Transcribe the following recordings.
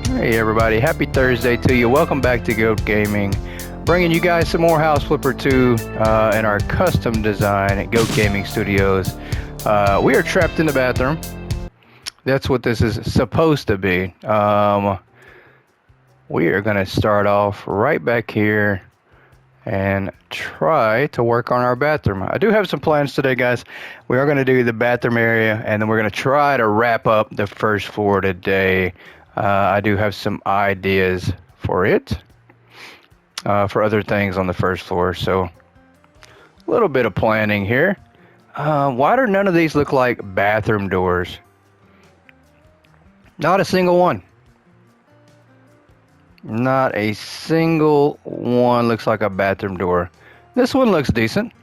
Hey everybody, happy Thursday to you. Welcome back to Goat Gaming. Bringing you guys some more House Flipper 2 in our custom design at Goat Gaming Studios. We are trapped in the bathroom. That's what this is supposed to be. We are going to start off right back here and try to work on our bathroom. I do have some plans today, guys. We are going to do the bathroom area, and then we're going to try to wrap up the first floor today. I do have some ideas for it, for other things on the first floor, so a little bit of planning here. Why do none of these look like bathroom doors? Not a single one. Not a single one looks like a bathroom door. This one looks decent.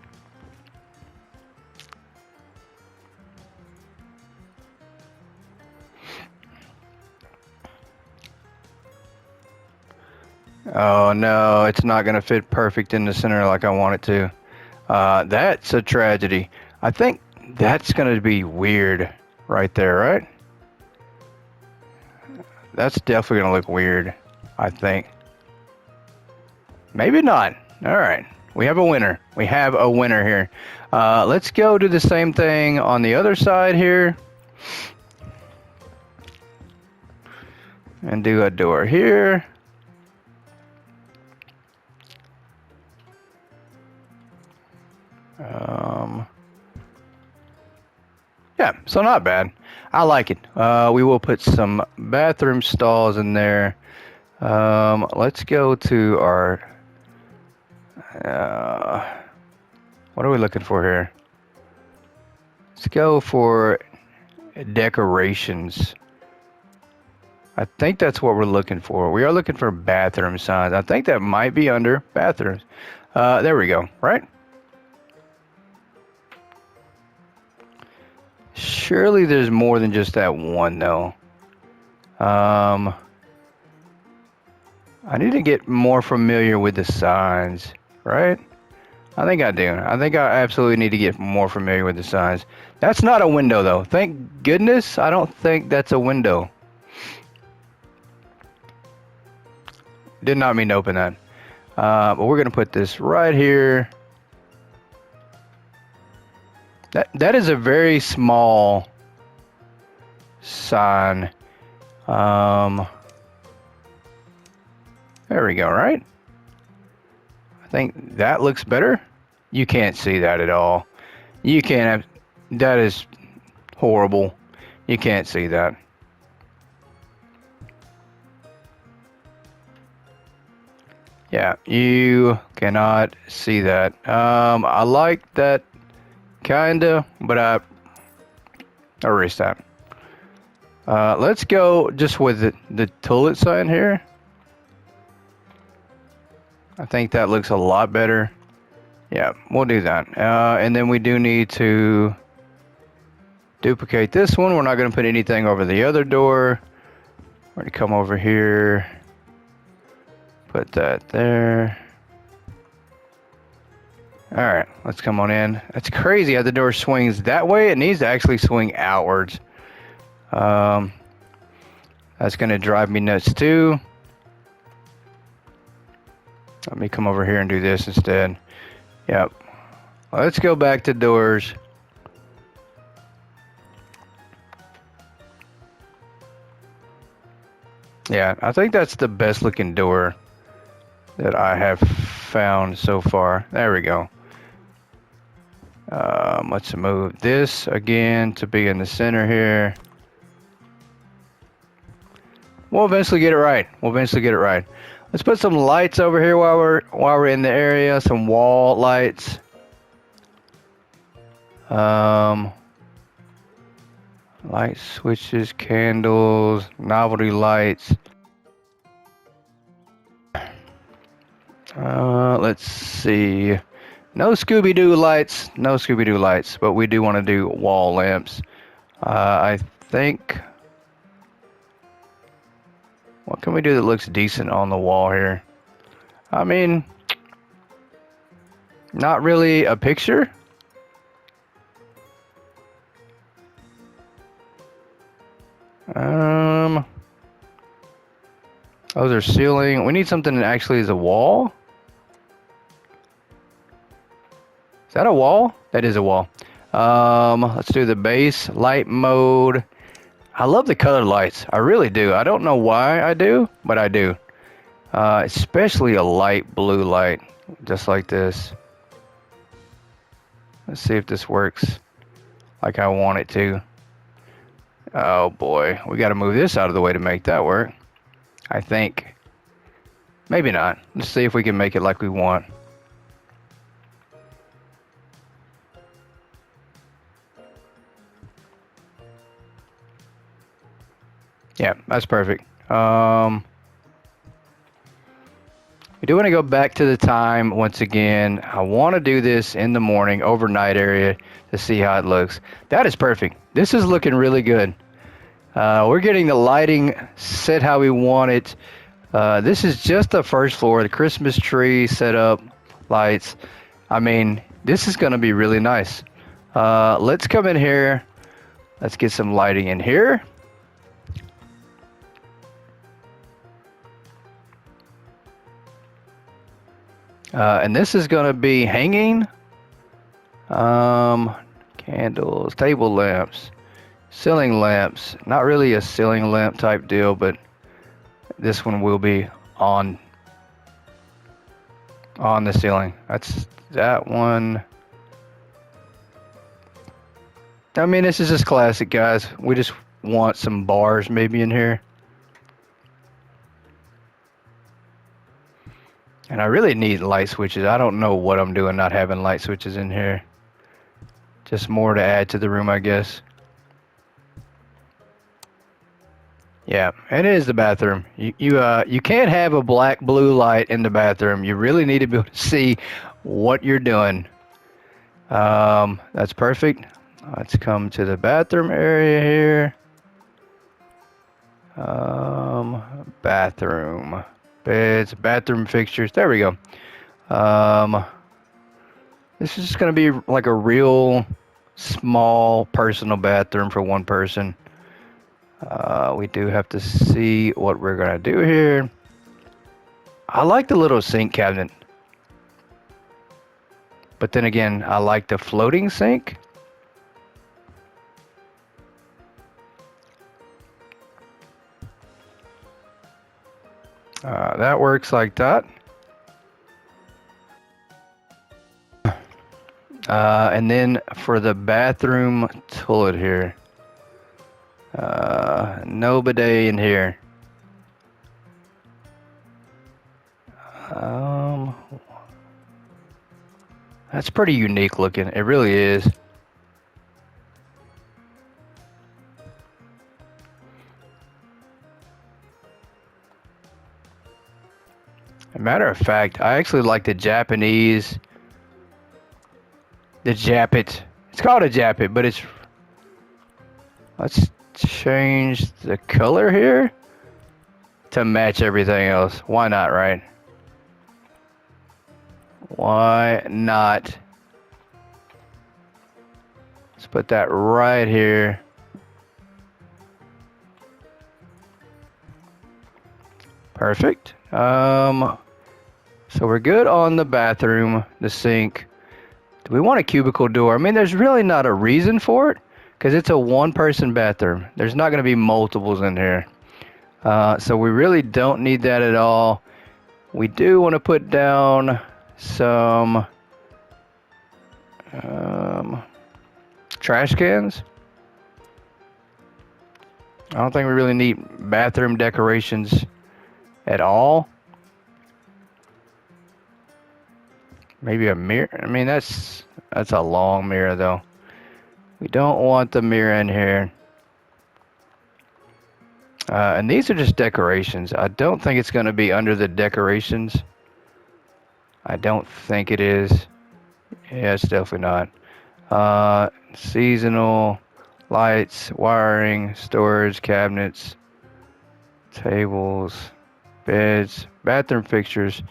Oh no, it's not going to fit perfect in the center like I want it to. That's a tragedy. I think that's going to be weird right there, right? That's definitely going to look weird, I think. Maybe not. All right. We have a winner. We have a winner here. Let's go do the same thing on the other side here. And do a door here. Yeah, so not bad. I like it. We will put some bathroom stalls in there. Let's go to our... what are we looking for here? Let's go for decorations. I think that's what we're looking for. We are looking for bathroom signs. I think that might be under bathrooms. There we go, right? Surely there's more than just that one, though. I need to get more familiar with the signs, right? I think I do. I think I absolutely need to get more familiar with the signs. That's not a window, though. Thank goodness I don't think that's a window. Did not mean to open that. But we're going to put this right here. That is a very small sign. There we go, right? I think that looks better. You can't see that at all. You can't have... That is horrible. You can't see that. Yeah, you cannot see that. I like that kinda, but I erased that. Let's go just with the toilet sign here. I think that looks a lot better. Yeah, we'll do that. And then we do need to duplicate this one. We're not going to put anything over the other door. We're going to come over here. Put that there. Alright, let's come on in. That's crazy how the door swings that way. It needs to actually swing outwards. That's going to drive me nuts too. Let me come over here and do this instead. Yep. Let's go back to doors. Yeah, I think that's the best looking door that I have found so far. There we go. Let's move this again to be in the center here. We'll eventually get it right. Let's put some lights over here while we're in the area. Some wall lights. Light switches, candles, novelty lights. Let's see. No Scooby-Doo lights, but we do want to do wall lamps. I think... What can we do that looks decent on the wall here? I mean, not really a picture. Those are ceiling. We need something that actually is a wall. Is that a wall? That is a wall. Let's do the base light mode. I love the colored lights. I really do. I don't know why I do, but I do. Especially a light blue light, just like this. Let's see if this works like I want it to. Oh boy, we got to move this out of the way to make that work. I think. Maybe not. Let's see if we can make it like we want. Yeah, that's perfect. We do want to go back to the time once again. I want to do this in the morning, overnight area, to see how it looks. That is perfect. This is looking really good. We're getting the lighting set how we want it. This is just the first floor, the Christmas tree setup, lights. I mean, this is going to be really nice. Let's come in here. Let's get some lighting in here. And this is going to be hanging. Candles, table lamps, ceiling lamps. Not really a ceiling lamp type deal, but this one will be on the ceiling. That's that one. I mean, this is just classic, guys. We just want some bars maybe in here. And I really need light switches. I don't know what I'm doing not having light switches in here. Just more to add to the room, I guess. Yeah, and it is the bathroom. You can't have a black blue light in the bathroom. You really need to be able to see what you're doing. That's perfect. Let's come to the bathroom area here. Bathroom. Beds, bathroom fixtures. There we go. This is just going to be like a real small personal bathroom for one person. We do have to see what we're going to do here. I like the little sink cabinet. But then again, I like the floating sink. That works like that. And then for the bathroom toilet here. No bidet in here. That's pretty unique looking. It really is. As a matter of fact, I actually like the Japanese. The Japet. It's called a Japet, but it's. Let's change the color here to match everything else. Why not, right? Why not? Let's put that right here. Perfect. So we're good on the bathroom, the sink. Do we want a cubicle door? I mean, there's really not a reason for it because it's a one-person bathroom. There's not going to be multiples in here. So we really don't need that at all. We do want to put down some trash cans. I don't think we really need bathroom decorations at all. Maybe a mirror. I mean, that's a long mirror though. We don't want the mirror in here. And these are just decorations. I don't think it's going to be under the decorations. I don't think it is. Yeah, it's definitely not. Seasonal lights, wiring, storage, cabinets, tables, beds, bathroom fixtures.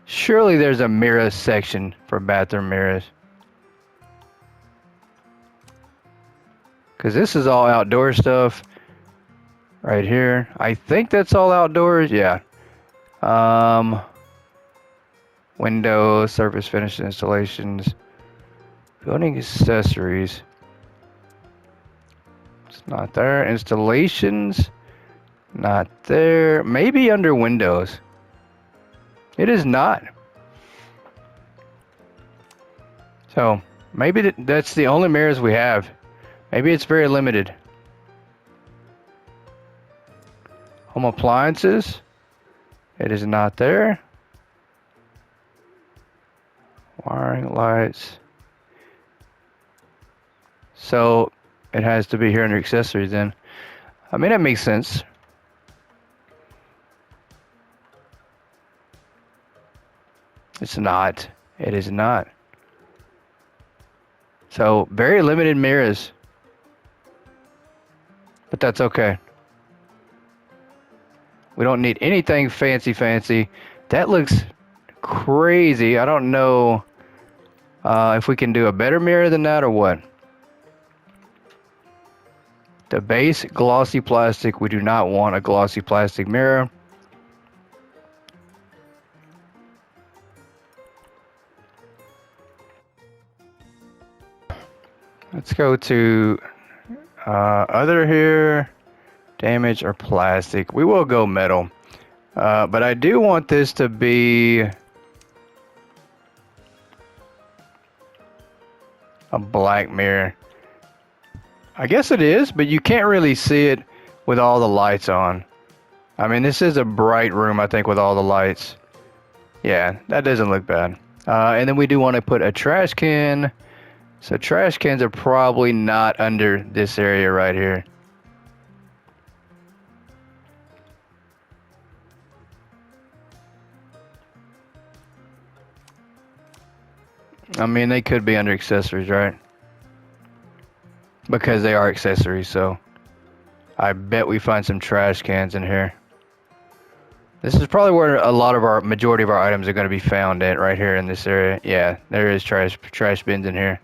Surely there's a mirror section for bathroom mirrors. Because this is all outdoor stuff. right here. I think that's all outdoors. Yeah. Um, Windows, surface finish installations, building accessories. It's not there. Installations, not there. Maybe under Windows. It is not. So maybe that's the only mirrors we have. Maybe it's very limited. Home appliances. It is not there. Wiring, lights. So it has to be here under accessories then. I mean, that makes sense. It's not. It is not. So very limited mirrors. But that's okay. We don't need anything fancy. That looks crazy. I don't know if we can do a better mirror than that or what. The base glossy plastic. We do not want a glossy plastic mirror. Let's go to other here. Damage or plastic. We will go metal. But I do want this to be a black mirror. I guess it is, but you can't really see it with all the lights on. I mean, this is a bright room, I think, with all the lights. Yeah, that doesn't look bad. And then we do want to put a trash can. So trash cans are probably not under this area right here. I mean, they could be under accessories, right? Because they are accessories, so I bet we find some trash cans in here. This is probably where a lot of our majority of our items are going to be found at, right here in this area. Yeah, there is trash bins in here.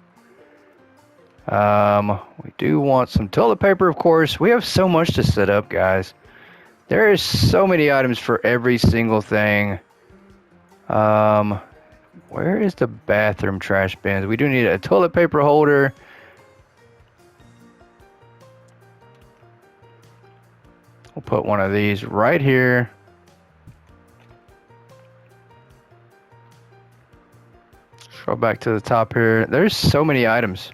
We do want some toilet paper, of course. We have so much to set up, guys. There is so many items for every single thing. Where is the bathroom trash bins? We do need a toilet paper holder. We'll put one of these right here. Scroll back to the top here. There's so many items.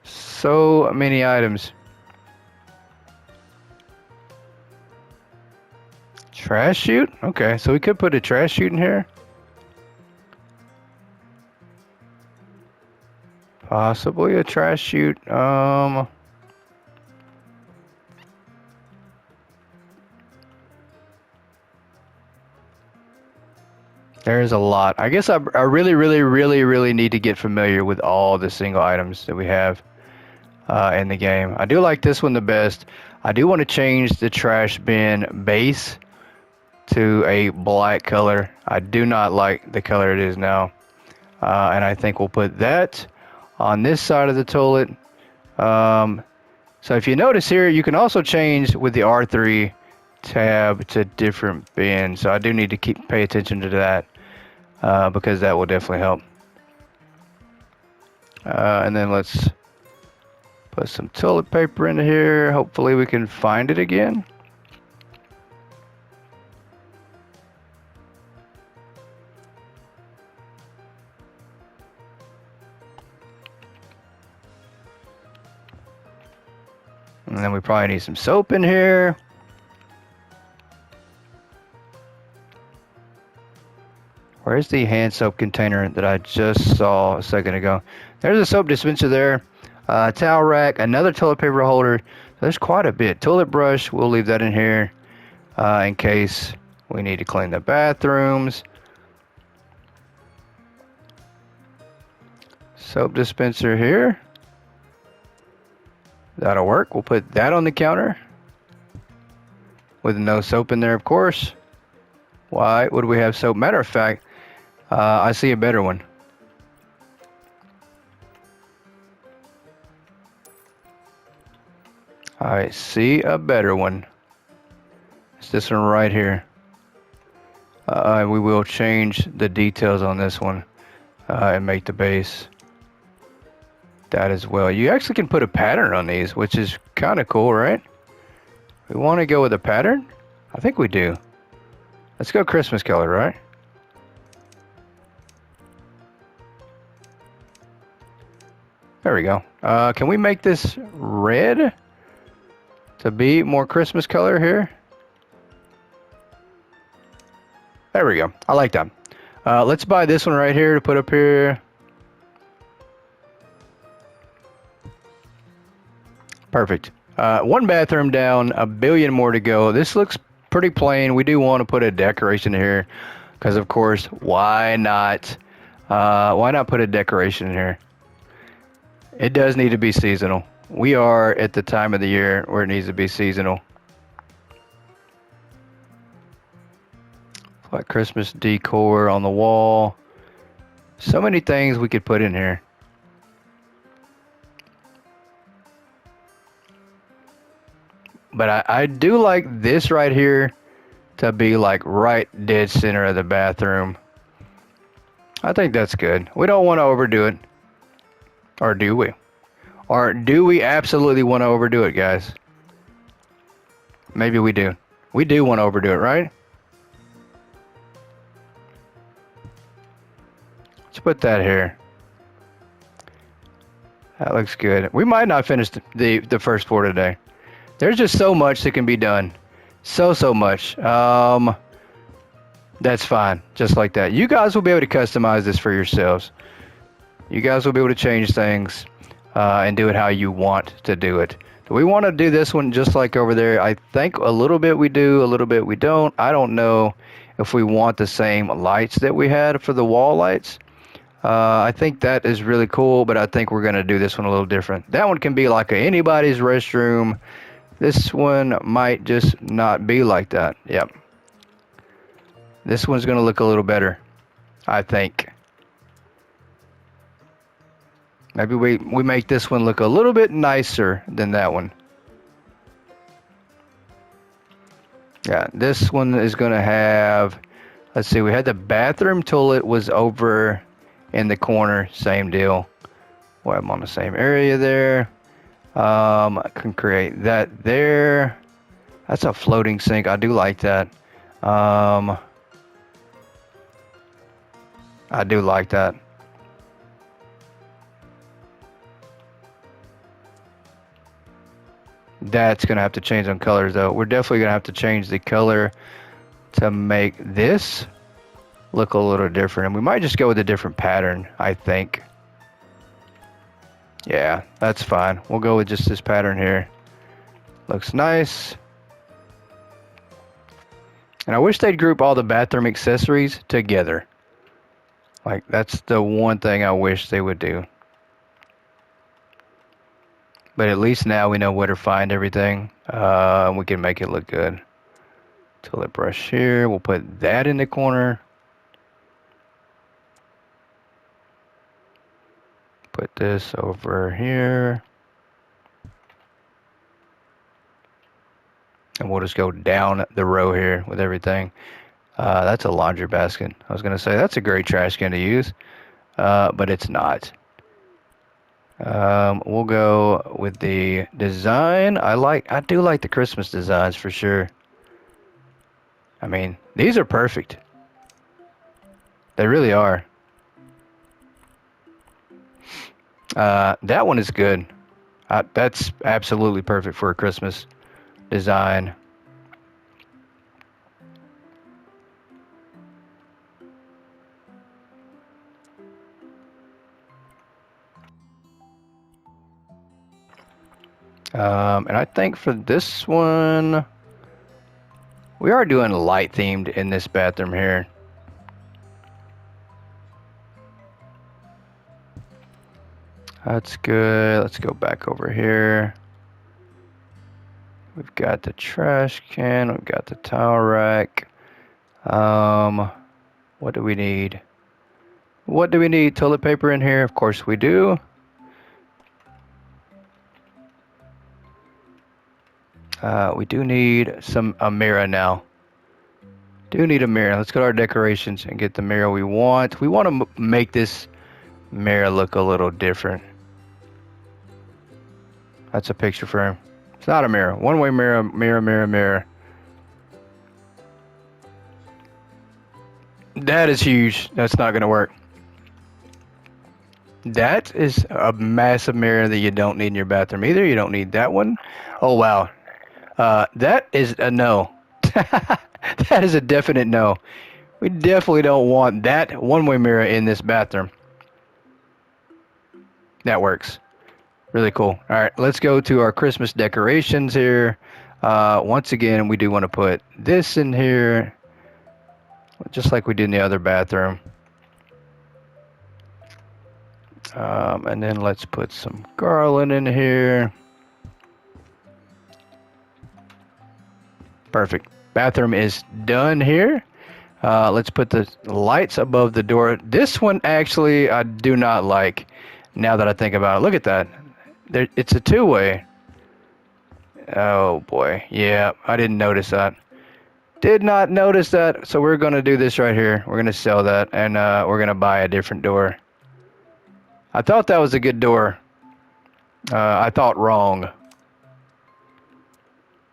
So many items. Trash chute? Okay, so we could put a trash chute in here. Possibly a trash chute. There's a lot. I guess I really need to get familiar with all the single items that we have in the game. I do like this one the best. I do want to change the trash bin base to a black color. I do not like the color it is now. And I think we'll put that on this side of the toilet. So if you notice here, you can also change with the R3 tab to different bins. So I do need to pay attention to that because that will definitely help. And then let's put some toilet paper into here. Hopefully we can find it again. And then we probably need some soap in here. Where's the hand soap container that I just saw a second ago? There's a soap dispenser there. Towel rack, another toilet paper holder. There's quite a bit. Toilet brush, we'll leave that in here in case we need to clean the bathrooms. Soap dispenser here. That'll work. We'll put that on the counter with no soap in there, of course. Why would we have soap? Matter of fact, I see a better one. I see a better one. It's this one right here. We will change the details on this one and make the base that as well. You actually can put a pattern on these, which is kind of cool, right? We want to go with a pattern? I think we do. Let's go Christmas color, right? There we go. Can we make this red to be more Christmas color here? There we go. I like that. Let's buy this one right here to put up here. Perfect. One bathroom down, a billion more to go. This looks pretty plain. We do want to put a decoration here because, of course, why not? Why not put a decoration in here? It does need to be seasonal. We are at the time of the year where it needs to be seasonal. Like Christmas decor on the wall. So many things we could put in here. But I do like this right here to be like right dead center of the bathroom. I think that's good. We don't want to overdo it. Or do we? Or do we absolutely want to overdo it, guys? Maybe we do. We do want to overdo it, right? Let's put that here. That looks good. We might not finish the first floor today. There's just so much that can be done. So much. That's fine. Just like that. You guys will be able to customize this for yourselves. You guys will be able to change things and do it how you want to do it. Do we want to do this one just like over there? I think a little bit we do, a little bit we don't. I don't know if we want the same lights that we had for the wall lights. I think that is really cool, but I think we're going to do this one a little different. That one can be like anybody's restroom. This one might just not be like that. Yep. This one's going to look a little better, I think. Maybe we make this one look a little bit nicer than that one. Yeah, this one is going to have, let's see, we had the bathroom toilet was over in the corner, same deal. Well, I'm on the same area there. I can create that there. That's a floating sink. I do like that. I do like that. That's going to have to change on colors, though. We're definitely going to have to change the color to make this look a little different. And we might just go with a different pattern, I think. Yeah, that's fine. We'll go with just this pattern here. Looks nice. And I wish they'd group all the bathroom accessories together. Like, that's the one thing I wish they would do. But at least now we know where to find everything. We can make it look good. Toilet brush here. We'll put that in the corner. Put this over here. And we'll just go down the row here with everything. That's a laundry basket. I was going to say that's a great trash can to use, but it's not. We'll go with the design. I do like the Christmas designs for sure. I mean, these are perfect. They really are. That one is good. That's absolutely perfect for a Christmas design. And I think for this one, we are doing light themed in this bathroom here. That's good. Let's go back over here. We've got the trash can. We've got the towel rack. What do we need? What do we need? Toilet paper in here? Of course we do. We do need a mirror now. Do need a mirror. Let's go to our decorations and get the mirror we want. We want to make this mirror look a little different. That's a picture frame. It's not a mirror. One-way mirror, mirror, mirror, mirror. That is huge. That's not going to work. That is a massive mirror that you don't need in your bathroom either. You don't need that one. Oh, wow. That is a no. That is a definite no. We definitely don't want that one-way mirror in this bathroom. That works. Really cool. All right, let's go to our Christmas decorations here. Once again, we do want to put this in here, just like we did in the other bathroom. And then let's put some garland in here. Perfect. Bathroom is done here. Let's put the lights above the door. This one actually I do not like now that I think about it. Look at that. It's a two-way. Oh boy. Yeah, I didn't notice that. Did not notice that. So we're going to do this right here. We're going to sell that and we're going to buy a different door. I thought that was a good door. I thought wrong.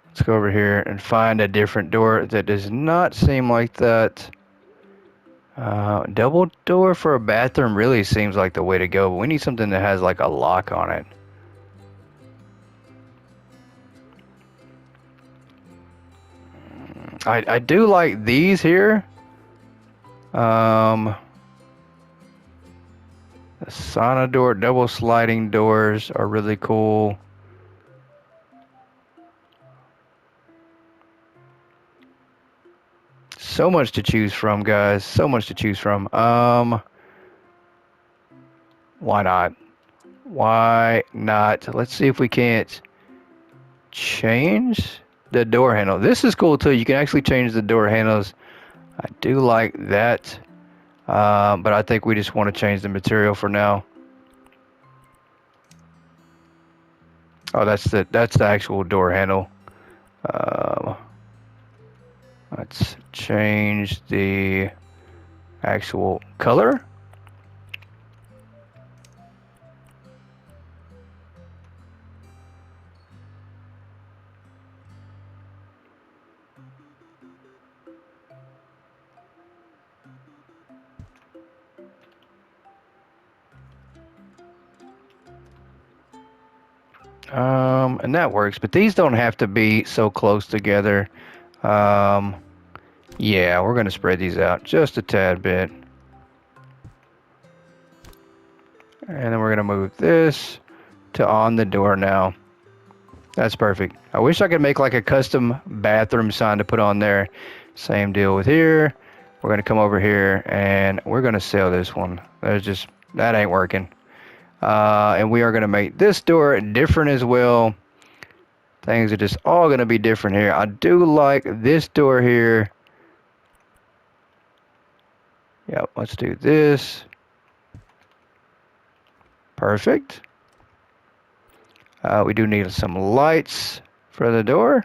Let's go over here and find a different door that does not seem like that. Double door for a bathroom really seems like the way to go, but we need something that has like a lock on it. I do like these here. The sauna door, double sliding doors are really cool. So much to choose from, guys. So much to choose from. Why not? Why not? Let's see if we can't change the door handle. This is cool too. You can actually change the door handles. I do like that. But I think we just want to change the material for now. Oh, that's the actual door handle. Let's change the actual color. And that works, but these don't have to be so close together. Yeah, we're going to spread these out just a tad bit. And then we're going to move this to on the door now. That's perfect. I wish I could make like a custom bathroom sign to put on there. Same deal with here. We're going to come over here and we're going to sell this one. That ain't working. And we are going to make this door different as well. Things are just all going to be different here. I do like this door here. Yep, let's do this. Perfect. We do need some lights for the door.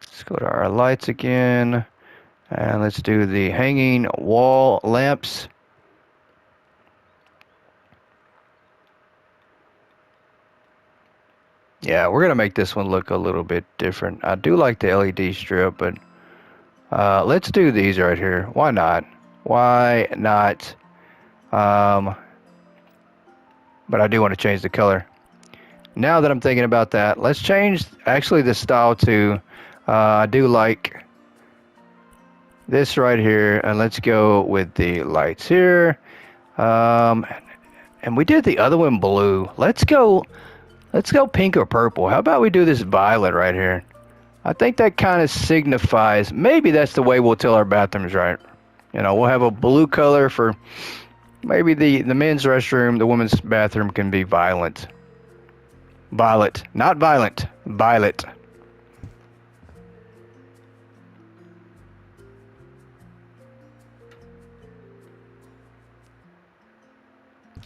Let's go to our lights again. And let's do the hanging wall lamps. Yeah, we're going to make this one look a little bit different. I do like the LED strip, but let's do these right here. Why not? Why not? But I do want to change the color. Now that I'm thinking about that, let's change actually the style to, I do like this right here, and let's go with the lights here. And we did the other one blue. Let's go pink or purple. How about we do this violet right here? I think that kind of signifies, maybe that's the way we'll tell our bathrooms, right? You know, we'll have a blue color for maybe the men's restroom, the women's bathroom can be violet. Violet, not violent, violet.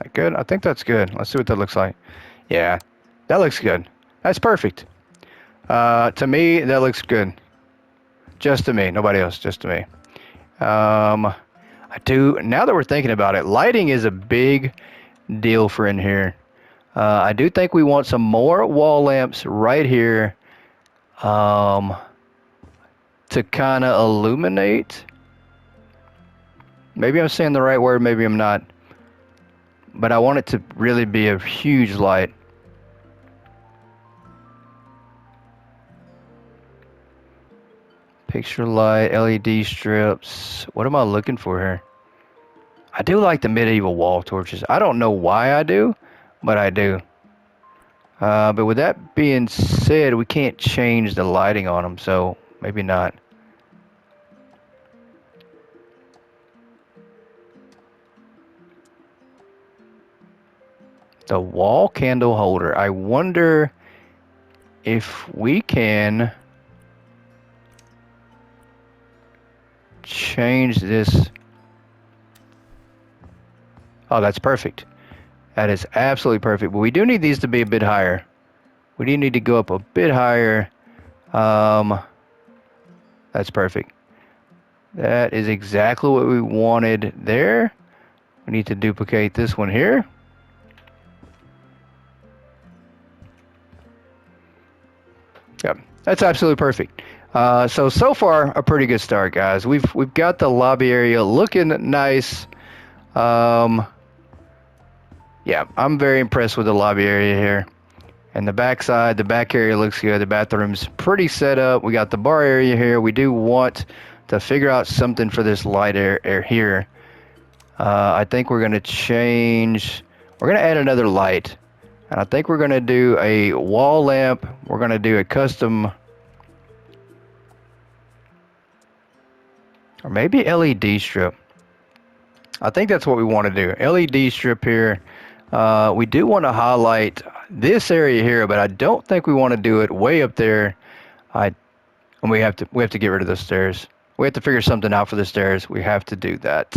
that good? I think that's good. Let's see what that looks like. Yeah, that looks good. That's perfect. To me, that looks good. Just to me, nobody else, just to me. I do, now that we're thinking about it, lighting is a big deal for in here. I do think we want some more wall lamps right here to kind of illuminate. Maybe I'm saying the right word, maybe I'm not. But I want it to really be a huge light. Picture light, LED strips. What am I looking for here? I do like the medieval wall torches. I don't know why I do, but I do. But with that being said, we can't change the lighting on them, so maybe not. The wall candle holder. I wonder if we can change this. Oh, that's perfect. That is absolutely perfect. But we do need these to be a bit higher. We do need to go up a bit higher. That's perfect. That is exactly what we wanted there. We need to duplicate this one here. Yep, that's absolutely perfect. So far a pretty good start, guys. We've got the lobby area looking nice. Yeah, I'm very impressed with the lobby area here. And the back side, the back area looks good. The bathroom's pretty set up. We got the bar area here. We do want to figure out something for this light air here. I think we're going to change. We're going to add another light. And I think we're going to do a wall lamp. We're going to do a custom, or maybe LED strip. I think that's what we want to do. LED strip here. We do want to highlight this area here, but I don't think we want to do it way up there. We have to get rid of the stairs. We have to figure something out for the stairs. We have to do that.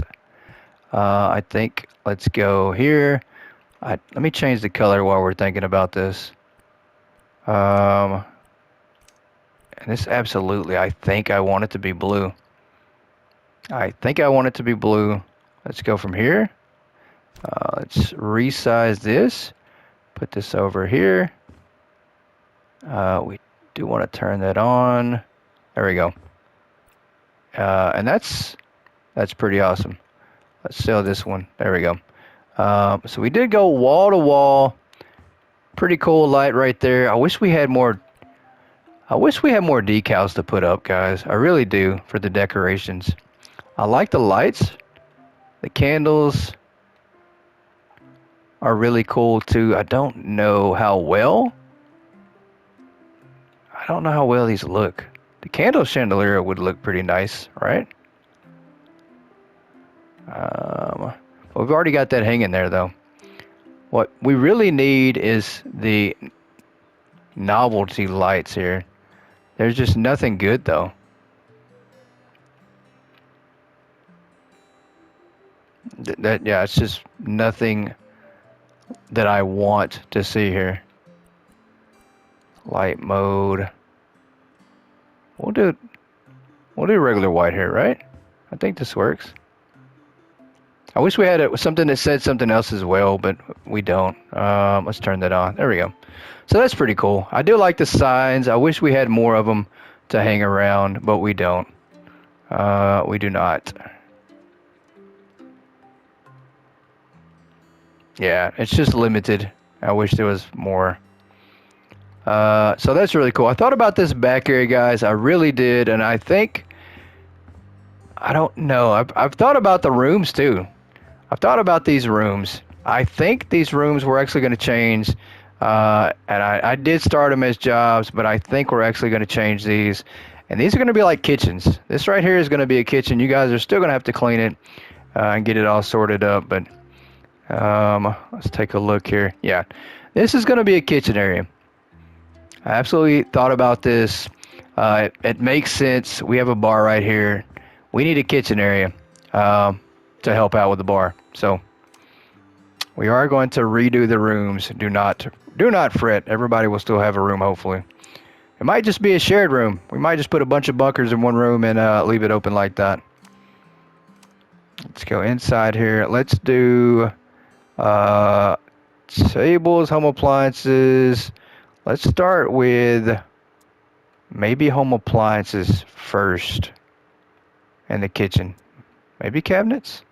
I think let's go here. Let me change the color while we're thinking about this. And this absolutely, I think I want it to be blue. I think I want it to be blue. Let's go from here. Let's resize this. Put this over here. We do want to turn that on. There we go. And that's pretty awesome. Let's sell this one. There we go. So we did go wall to wall. Pretty cool light right there. I wish we had more decals to put up, guys. I really do, for the decorations. I like the lights. The candles are really cool too. I don't know how well these look. The candle chandelier would look pretty nice, right? We've already got that hanging there though. What we really need is the novelty lights here. There's just nothing good though. Yeah, it's just nothing that I want to see here. Light mode. We'll do regular white here, right? I think this works. I wish we had something that said something else as well, but we don't. Let's turn that on. There we go. So that's pretty cool. I do like the signs. I wish we had more of them to hang around, but we don't. We do not. Yeah, it's just limited. I wish there was more. So that's really cool. I thought about this back area, guys. I really did, and I think, I don't know. I've thought about the rooms too. I've thought about these rooms. I think these rooms we're actually going to change, and I did start them as jobs, but I think we're actually going to change these. And these are going to be like kitchens. This right here is going to be a kitchen. You guys are still going to have to clean it and get it all sorted up, but let's take a look here. Yeah, this is going to be a kitchen area. I absolutely thought about this. It makes sense. We have a bar right here. We need a kitchen area to help out with the bar. So We are going to redo the rooms. Do not fret. Everybody will still have a room, hopefully. It might just be a shared room. We might just put a bunch of bunkers in one room and leave it open like that. Let's go inside here. Let's do tables, home appliances. Let's start with maybe home appliances first. And the kitchen. Maybe cabinets?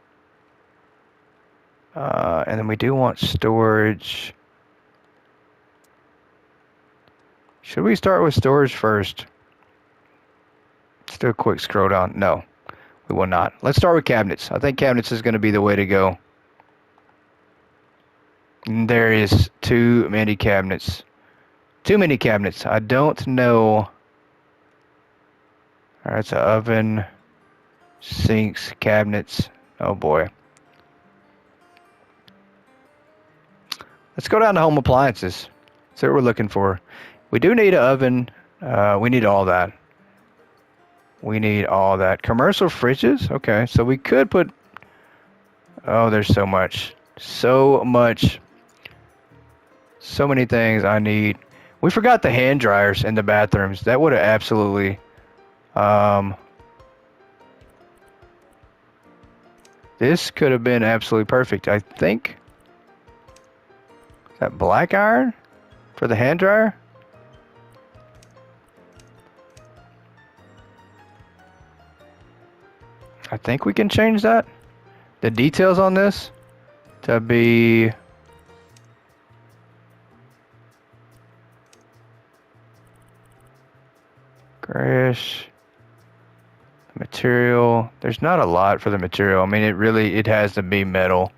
And then we do want storage. Should we start with storage first? Let's do a quick scroll down. No, we will not. Let's start with cabinets. I think cabinets is going to be the way to go. There is too many cabinets. Too many cabinets. I don't know. All right, it's an oven, sinks, cabinets. Oh boy. Let's go down to home appliances. That's what we're looking for. We do need an oven. We need all that. We need all that. Commercial fridges? Okay, so we could put... Oh, there's so much. So much. So many things I need. We forgot the hand dryers in the bathrooms. That would have absolutely... This could have been absolutely perfect. I think... Is that black iron for the hand dryer? I think we can change that. The details on this to be grayish. Material. There's not a lot for the material. I mean, it has to be metal.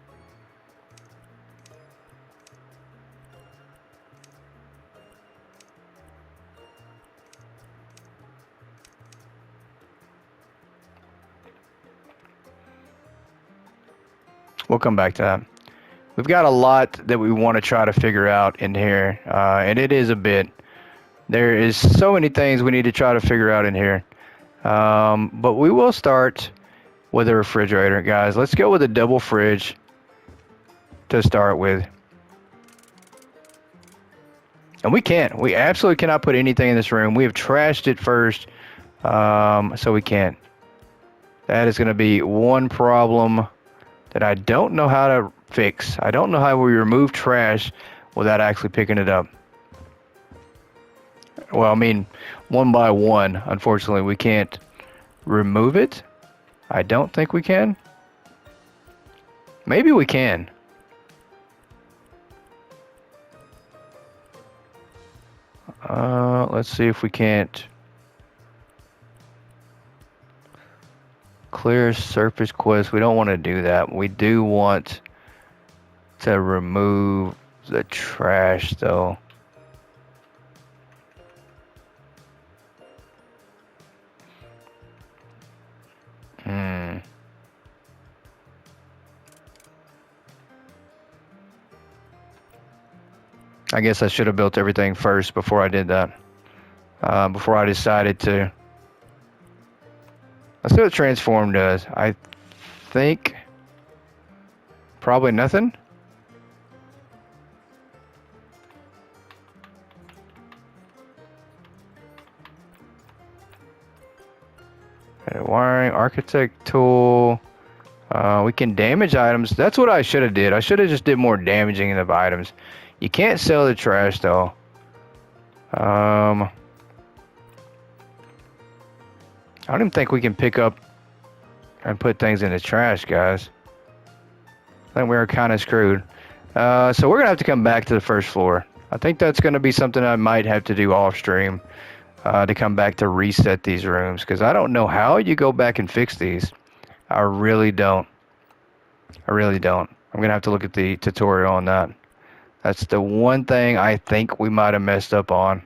We'll come back to that. We've got a lot that we want to try to figure out in here, and it is a bit. There is so many things we need to try to figure out in here. But we will start with a refrigerator, guys. Let's go with a double fridge to start with. And we absolutely cannot put anything in this room. We have trashed it first, so we can't. That is going to be one problem that I don't know how to fix. I don't know how we remove trash without actually picking it up. Well, I mean, one by one, unfortunately, we can't remove it. I don't think we can. Maybe we can. Let's see if we can't clear surface quest. We don't want to do that. We do want to remove the trash, though. I guess I should have built everything first before I did that. Before I decided to. Let's see what transform does. I think probably nothing. Wiring, architect tool. We can damage items. That's what I should have did. I should have just did more damaging of items. You can't sell the trash though. I don't even think we can pick up and put things in the trash, guys. I think we're kind of screwed. So we're gonna have to come back to the first floor. I think that's gonna be something I might have to do off stream. To come back to reset these rooms, because I don't know how you go back and fix these. I really don't. I'm gonna have to look at the tutorial on that. That's the one thing I think we might have messed up on.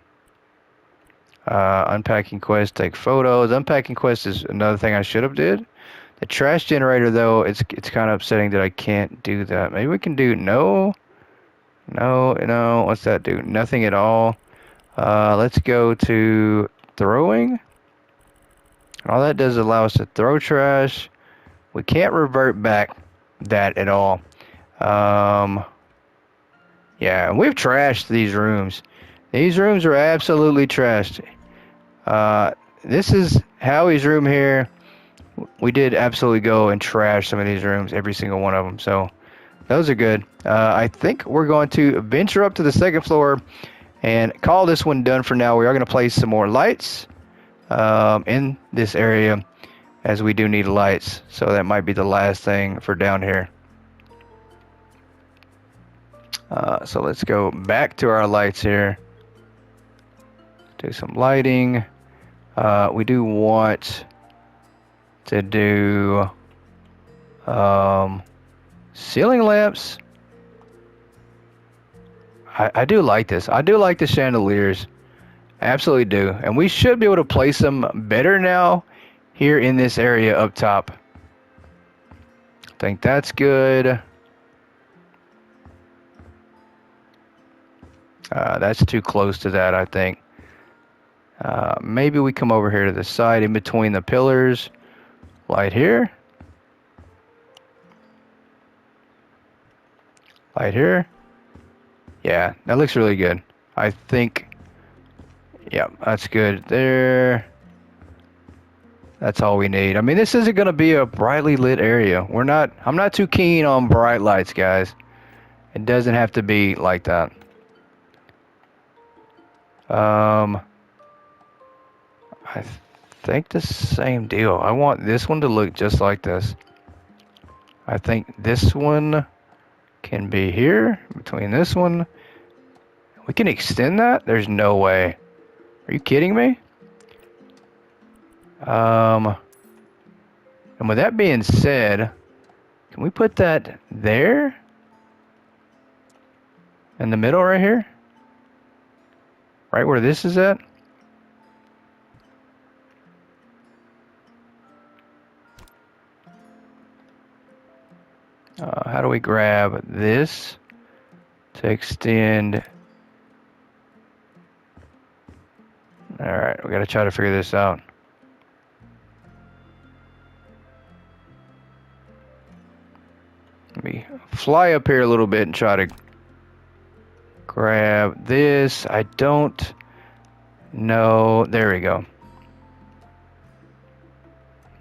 Unpacking quest, take photos. Unpacking quest is another thing I should have did. The trash generator, though, it's kind of upsetting that I can't do that. Maybe we can do no. What's that do? Nothing at all. Let's go to throwing. All that does is allow us to throw trash. We can't revert back that at all. Yeah, we've trashed these rooms. These rooms are absolutely trashed. Uh, this is Howie's room here. We did absolutely go and trash some of these rooms, every single one of them. So those are good. I think we're going to venture up to the second floor and call this one done for now. We are going to place some more lights in this area, as we do need lights. So that might be the last thing for down here. So let's go back to our lights here. Do some lighting. We do want to do ceiling lamps. I do like this. I do like the chandeliers. Absolutely do. And we should be able to place them better now here in this area up top. I think that's good. That's too close to that, I think. Maybe we come over here to the side in between the pillars. Light here. Light here. Yeah, that looks really good. I think, yeah, that's good there. That's all we need. I mean, this isn't going to be a brightly lit area. I'm not too keen on bright lights, guys. It doesn't have to be like that. I think the same deal. I want this one to look just like this. I think this one can be here, between this one. We can extend that? There's no way. Are you kidding me? And with that being said, can we put that there? In the middle right here? Right where this is at? How do we grab this to extend? Alright, we gotta try to figure this out. Let me fly up here a little bit and try to grab this. I don't know. There we go.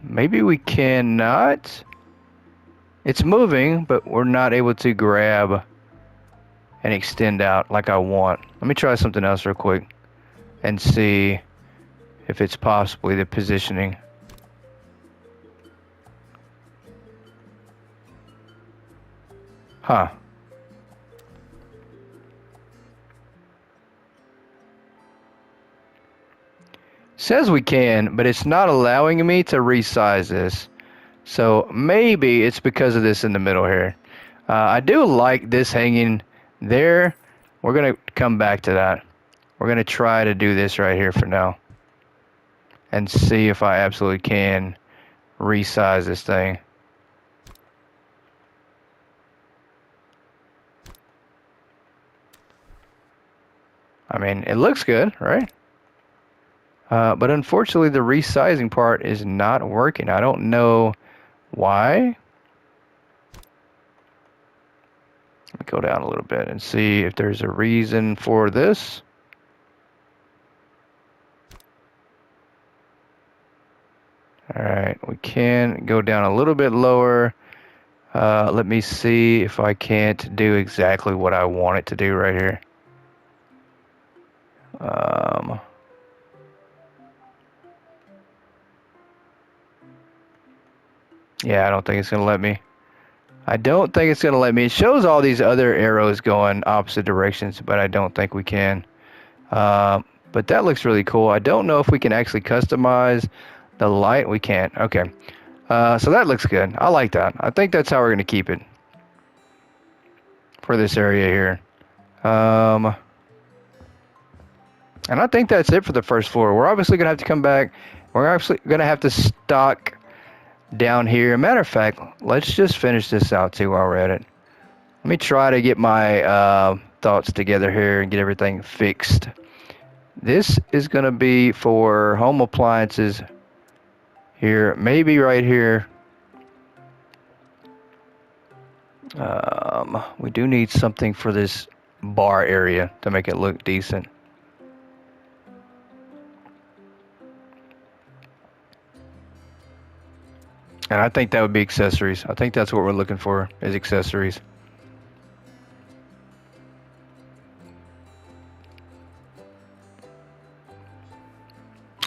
Maybe we cannot. It's moving, but we're not able to grab and extend out like I want. Let me try something else real quick and see if it's possibly the positioning. Huh. Says we can, but it's not allowing me to resize this. So maybe it's because of this in the middle here. I do like this hanging there. We're going to come back to that. We're going to try to do this right here for now. And see if I absolutely can resize this thing. I mean, it looks good, right? But unfortunately, the resizing part is not working. I don't know why. Let me go down a little bit and see if there's a reason for this. All right, we can go down a little bit lower. Let me see if I can't do exactly what I want it to do right here. Yeah, I don't think it's going to let me. I don't think it's going to let me. It shows all these other arrows going opposite directions, but I don't think we can. But that looks really cool. I don't know if we can actually customize the light. We can't. Okay. So that looks good. I like that. I think that's how we're going to keep it for this area here. And I think that's it for the first floor. We're obviously going to have to come back. We're actually going to have to stock down here. Matter of fact, let's just finish this out too while we're at it. Let me try to get my thoughts together here and get everything fixed. This is going to be for home appliances here. Maybe right here. We do need something for this bar area to make it look decent. And I think that would be accessories. I think that's what we're looking for, is accessories.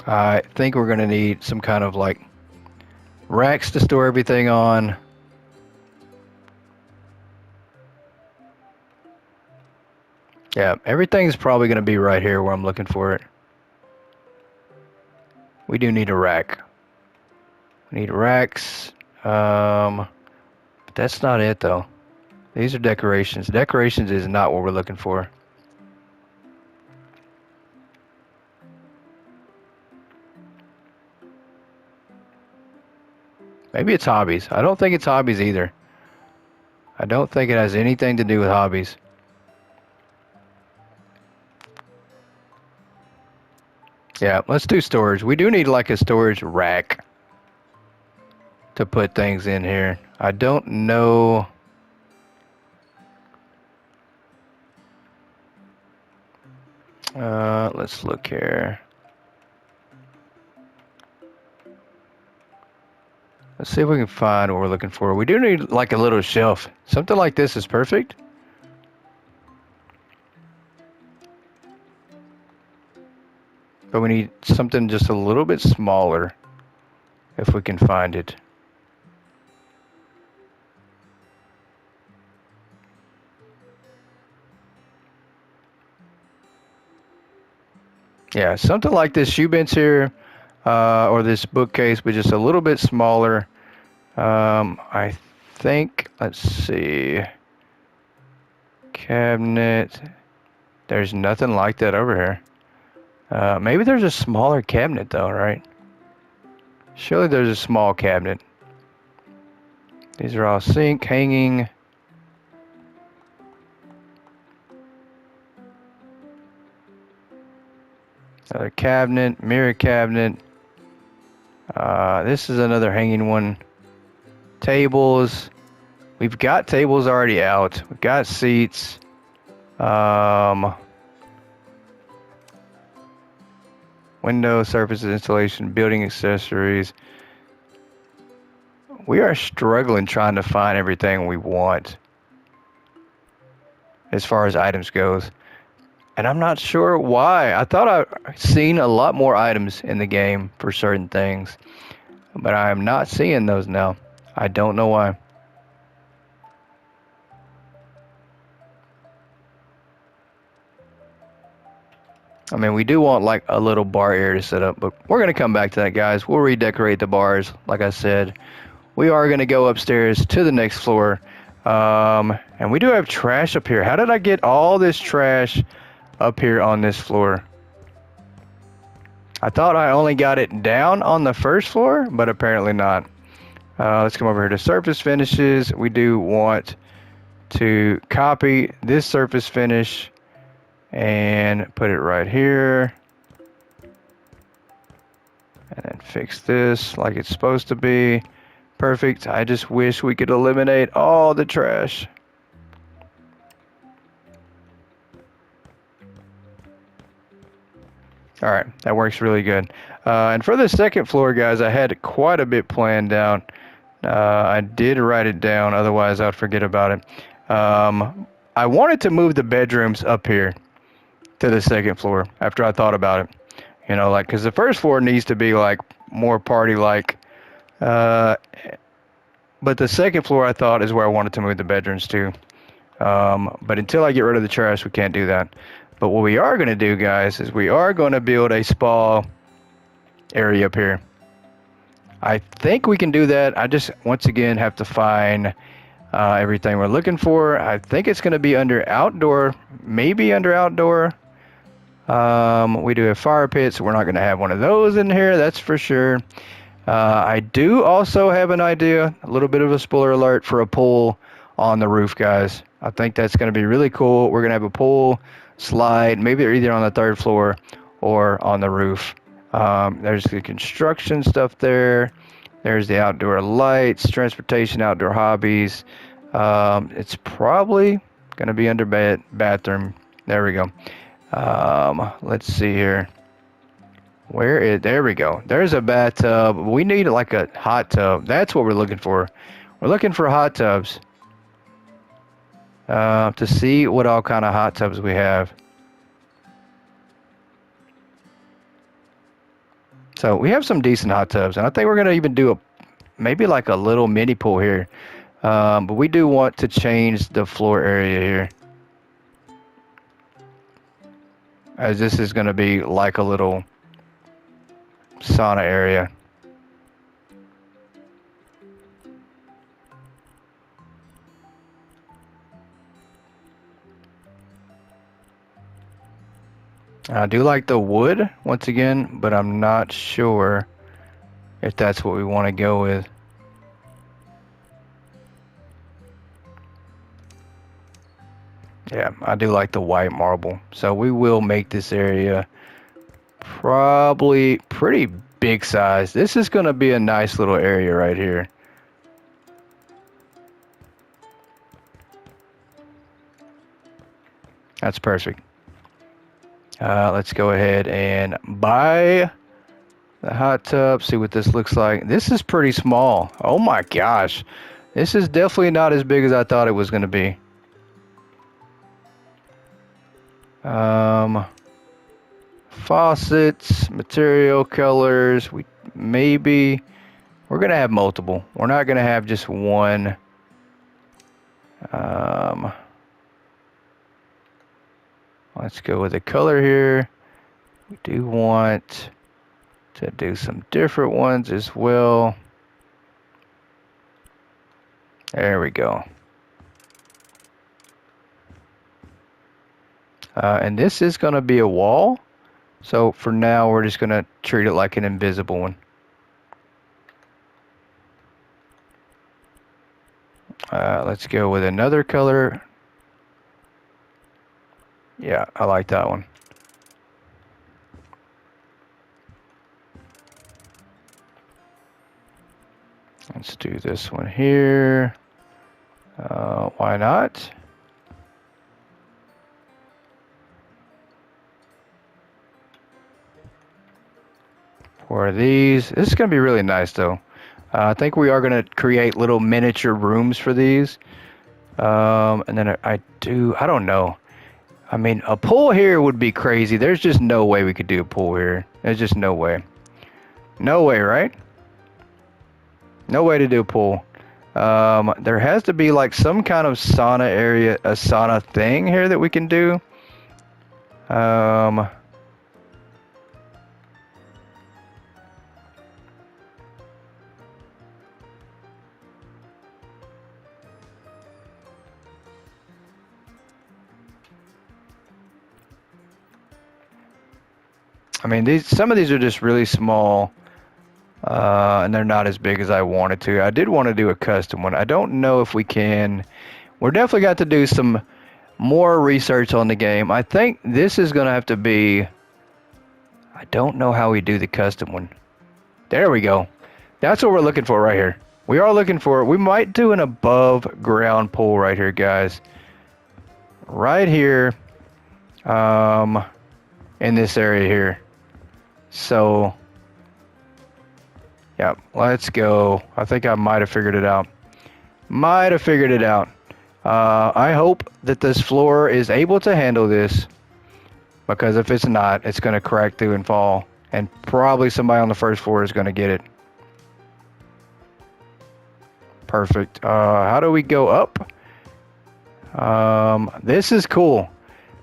I think we're going to need some kind of like racks to store everything on. Yeah, everything's probably going to be right here where I'm looking for it. We do need a rack. We need racks. But that's not it though. These are decorations. Decorations is not what we're looking for. Maybe it's hobbies. I don't think it's hobbies either. I don't think it has anything to do with hobbies. Yeah, let's do storage. We do need like a storage rack to put things in here. I don't know. Let's look here. Let's see if we can find what we're looking for. We do need like a little shelf. Something like this is perfect. But we need something just a little bit smaller if we can find it. Yeah, something like this shoe bench here, or this bookcase, but just a little bit smaller. I think, let's see, cabinet. There's nothing like that over here. Maybe there's a smaller cabinet though, right? Surely there's a small cabinet. These are all sink, hanging. Another cabinet, mirror cabinet. This is another hanging one. Tables. We've got tables already out. We've got seats. Window surfaces, installation, building accessories. We are struggling trying to find everything we want as far as items goes. And I'm not sure why. I thought I'd seen a lot more items in the game for certain things, but I am not seeing those now. I don't know why. I mean, we do want like a little bar area to set up, but we're going to come back to that, guys. We'll redecorate the bars, like I said. We are going to go upstairs to the next floor. And we do have trash up here. How did I get all this trash up here on this floor? I thought I only got it down on the first floor, but apparently not. Let's come over here to surface finishes. We do want to copy this surface finish and put it right here. And then fix this like it's supposed to be. Perfect. I just wish we could eliminate all the trash. All right, that works really good. And for the second floor, guys, I had quite a bit planned down. I did write it down, otherwise I'd forget about it. I wanted to move the bedrooms up here to the second floor after I thought about it. You know, like, because the first floor needs to be like more party-like. But the second floor I thought is where I wanted to move the bedrooms to. But until I get rid of the trash, we can't do that. But what we are going to do, guys, is we are going to build a spa area up here. I think we can do that. I just, once again, have to find everything we're looking for. I think it's going to be under outdoor, maybe under outdoor. We do have fire pits. We're not going to have one of those in here, that's for sure. I do also have an idea, a little bit of a spoiler alert, for a pool on the roof, guys. I think that's going to be really cool. We're going to have a pool slide, maybe they're either on the third floor or on the roof. There's the construction stuff there. There's the outdoor lights, transportation, outdoor hobbies. It's probably Gonna be under bathroom. There we go. Let's see here. There we go. There's a bathtub. We need like a hot tub. That's what we're looking for. We're looking for hot tubs. To see what all kind of hot tubs we have. So we have some decent hot tubs, and I think we're gonna even do maybe like a little mini pool here. But we do want to change the floor area here, as this is gonna be like a little sauna area. I do like the wood once again, but I'm not sure if that's what we want to go with. Yeah, I do like the white marble. So we will make this area probably pretty big size. This is going to be a nice little area right here. That's perfect. Let's go ahead and buy the hot tub. See what this looks like. This is pretty small. Oh my gosh. This is definitely not as big as I thought it was going to be. Faucets, material, colors. We're going to have multiple. We're not going to have just one. Let's go with the color here. We do want to do some different ones as well. There we go. And this is going to be a wall. So for now, we're just going to treat it like an invisible one. Let's go with another color. Yeah, I like that one. Let's do this one here. Why not? For these, this is going to be really nice though. I think we are going to create little miniature rooms for these. And then I don't know. I mean, a pool here would be crazy. There's just no way we could do a pool here. There's just no way. No way, right? No way to do a pool. There has to be like some kind of sauna area, a sauna thing here that we can do. I mean, some of these are just really small, and they're not as big as I wanted to. I did want to do a custom one. I don't know if we can. We're definitely got to do some more research on the game. I think this is going to have to be... I don't know how we do the custom one. There we go. That's what we're looking for right here. We are looking for... We might do an above ground pool right here, guys. Right here. In this area here. So, yeah, let's go. I think I might have figured it out. I hope that this floor is able to handle this, because if it's not, it's going to crack through and fall, and probably somebody on the first floor is going to get it. Perfect. How do we go up? This is cool.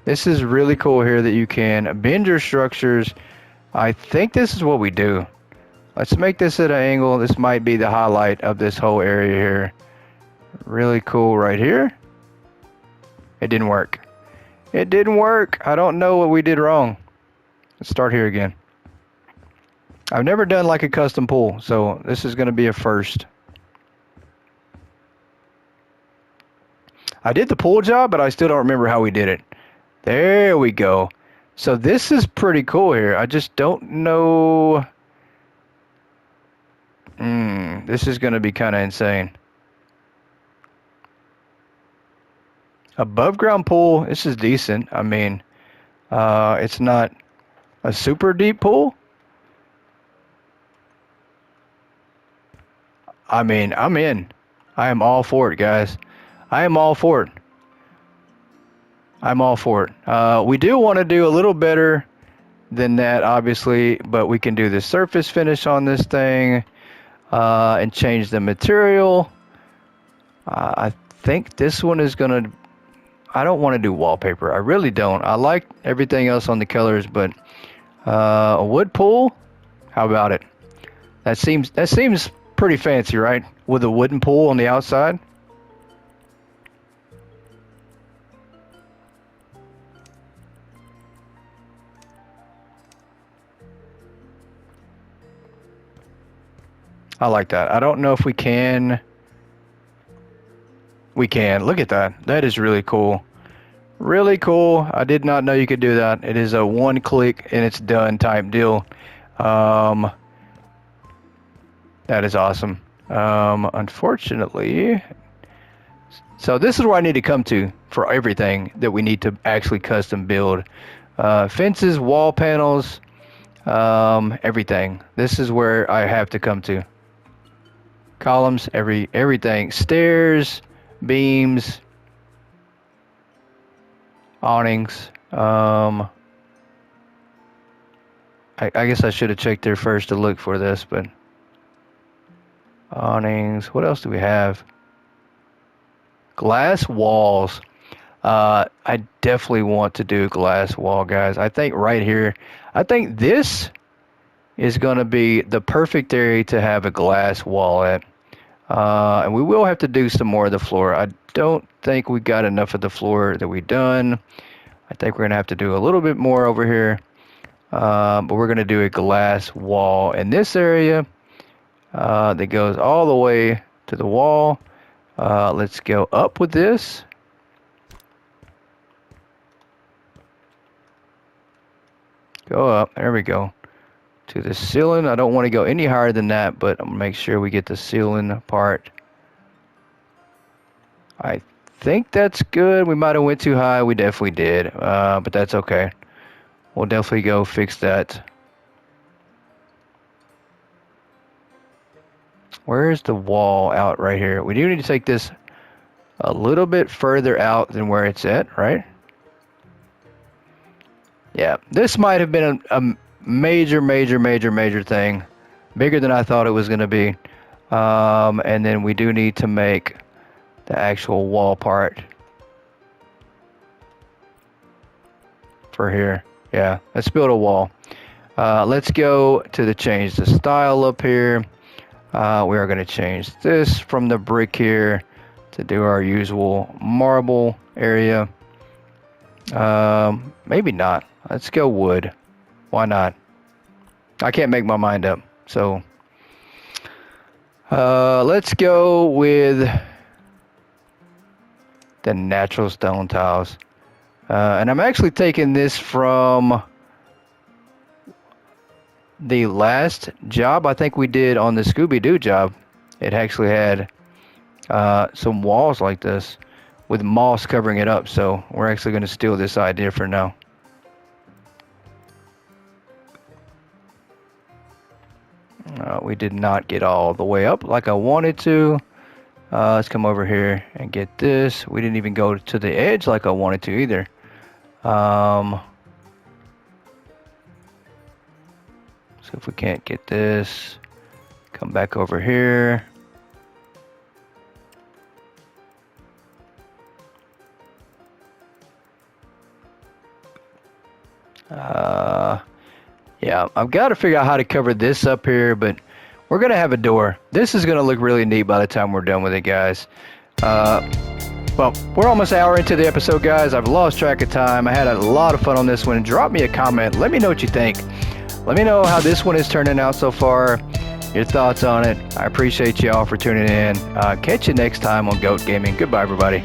This is really cool here that you can bend your structures. I think this is what we do. Let's make this at an angle. This might be the highlight of this whole area here. Really cool right here. It didn't work. It didn't work. I don't know what we did wrong. Let's start here again. I've never done like a custom pool, so this is going to be a first. I did the pool job, but I still don't remember how we did it. There we go. So this is pretty cool here. I just don't know. This is going to be kind of insane. Above ground pool, this is decent. I mean, it's not a super deep pool. I mean, I'm in. I am all for it, guys. I am all for it. I'm all for it. We do want to do a little better than that, obviously, but we can do the surface finish on this thing and change the material. I think this one is going to... I don't want to do wallpaper. I really don't. I like everything else on the colors, but a wood pool? How about it? That seems pretty fancy, right? With a wooden pool on the outside. I like that. I don't know if we can. We can. Look at that. That is really cool. Really cool. I did not know you could do that. It is a one click and it's done type deal. That is awesome. Unfortunately, so this is where I need to come to for everything that we need to actually custom build. Fences, wall panels, everything. This is where I have to come to. Columns, everything. Stairs, beams, awnings. I guess I should have checked there first to look for this, but awnings. What else do we have? Glass walls. I definitely want to do a glass wall, guys. I think right here, I think this is going to be the perfect area to have a glass wall at. And we will have to do some more of the floor. I don't think we got enough of the floor that we done. I think we're going to have to do a little bit more over here. But we're going to do a glass wall in this area that goes all the way to the wall. Let's go up with this. Go up. There we go. To the ceiling. I don't want to go any higher than that, but I'm going to make sure we get the ceiling part. I think that's good. We might have went too high. We definitely did, but that's okay. We'll definitely go fix that. Where's the wall out right here? We do need to take this a little bit further out than where it's at, right? Yeah, this might have been a major thing. Bigger than I thought it was going to be. And then we do need to make the actual wall part for here. Yeah, let's build a wall. Let's go to the change the style up here. We are going to change this from the brick here to do our usual marble area. Maybe not. Let's go wood. Why not? I can't make my mind up. So let's go with the natural stone tiles. And I'm actually taking this from the last job I think we did on the Scooby-Doo job. It actually had some walls like this with moss covering it up. So we're actually going to steal this idea for now. We did not get all the way up like I wanted to. Let's come over here and get this. We didn't even go to the edge like I wanted to either. So if we can't get this, come back over here. Yeah, I've got to figure out how to cover this up here, but we're going to have a door. This is going to look really neat by the time we're done with it, guys. Well, we're almost an hour into the episode, guys. I've lost track of time. I had a lot of fun on this one. Drop me a comment. Let me know what you think. Let me know how this one is turning out so far. Your thoughts on it. I appreciate you all for tuning in. Catch you next time on Goat Gaming. Goodbye, everybody.